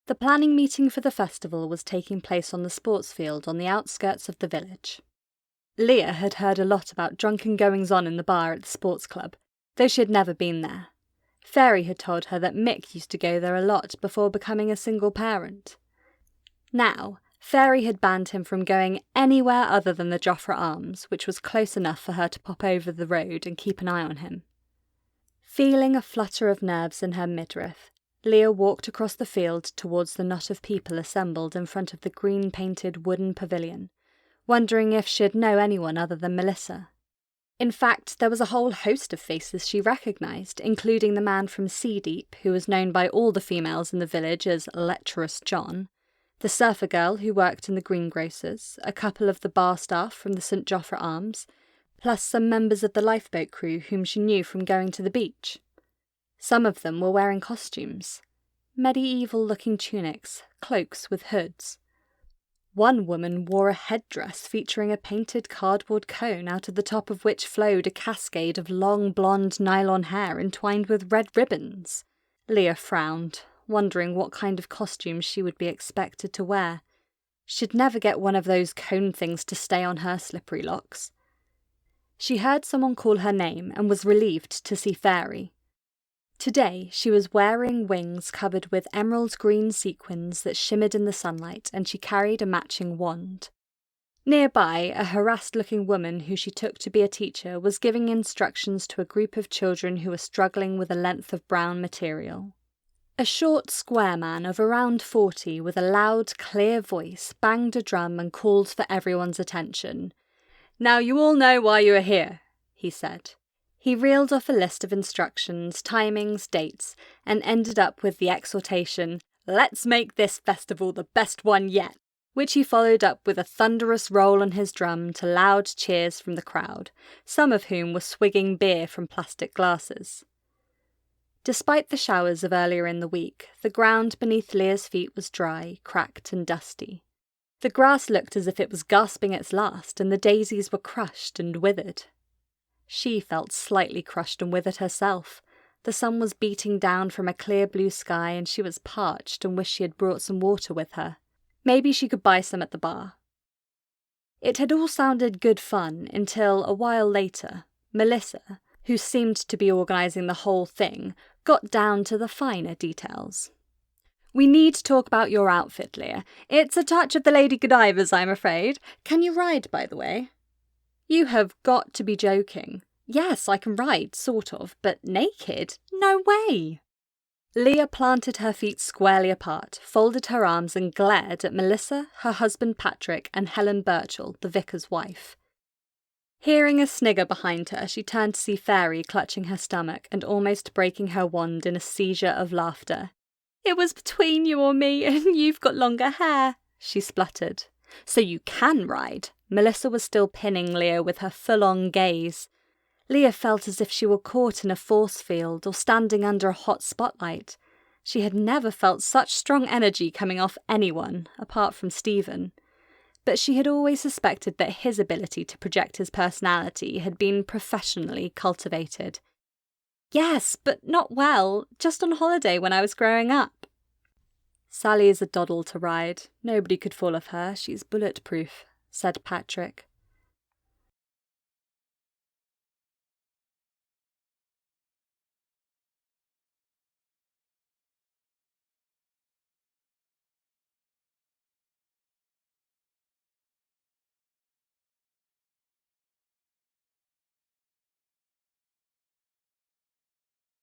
The planning meeting for the festival was taking place on the sports field on the outskirts of the village. Leah had heard a lot about drunken goings-on in the bar at the sports club, though she had never been there. Fairy had told her that Mick used to go there a lot before becoming a single parent. Now, Fairy had banned him from going anywhere other than the Jofra Arms, which was close enough for her to pop over the road and keep an eye on him. Feeling a flutter of nerves in her midriff, Leah walked across the field towards the knot of people assembled in front of the green-painted wooden pavilion, wondering if she'd know anyone other than Melissa. In fact, there was a whole host of faces she recognised, including the man from Sea Deep, who was known by all the females in the village as Lecherous John, the surfer girl who worked in the greengrocer's, a couple of the bar staff from the St. Jofra Arms, plus some members of the lifeboat crew whom she knew from going to the beach. Some of them were wearing costumes, medieval-looking tunics, cloaks with hoods. One woman wore a headdress featuring a painted cardboard cone out of the top of which flowed a cascade of long blonde nylon hair entwined with red ribbons. Leah frowned, wondering what kind of costume she would be expected to wear. She'd never get one of those cone things to stay on her slippery locks. She heard someone call her name and was relieved to see Fairy. Today, she was wearing wings covered with emerald green sequins that shimmered in the sunlight, and she carried a matching wand. Nearby, a harassed-looking woman who she took to be a teacher was giving instructions to a group of children who were struggling with a length of brown material. A short, square man of around 40 with a loud, clear voice banged a drum and called for everyone's attention. "Now you all know why you are here," he said. He reeled off a list of instructions, timings, dates, and ended up with the exhortation, "Let's make this festival the best one yet," which he followed up with a thunderous roll on his drum to loud cheers from the crowd, some of whom were swigging beer from plastic glasses. Despite the showers of earlier in the week, the ground beneath Leah's feet was dry, cracked and dusty. The grass looked as if it was gasping its last, and the daisies were crushed and withered. She felt slightly crushed and withered herself. The sun was beating down from a clear blue sky, and she was parched and wished she had brought some water with her. Maybe she could buy some at the bar. It had all sounded good fun until, a while later, Melissa, who seemed to be organising the whole thing, got down to the finer details. "We need to talk about your outfit, Leah. It's a touch of the Lady Godiva's, I'm afraid. Can you ride, by the way?" "You have got to be joking." "Yes, I can ride, sort of, but naked? No way!" Leah planted her feet squarely apart, folded her arms and glared at Melissa, her husband Patrick, and Helen Birchall, the vicar's wife. Hearing a snigger behind her, she turned to see Fairy clutching her stomach and almost breaking her wand in a seizure of laughter. "It was between you or me, and you've got longer hair," she spluttered. "So you can ride." Melissa was still pinning Leah with her full-on gaze. Leah felt as if she were caught in a force field or standing under a hot spotlight. She had never felt such strong energy coming off anyone, apart from Stephen. But she had always suspected that his ability to project his personality had been professionally cultivated. "Yes, but not well, just on holiday when I was growing up." "Sally is a doddle to ride. Nobody could fall off her. She's bulletproof," said Patrick.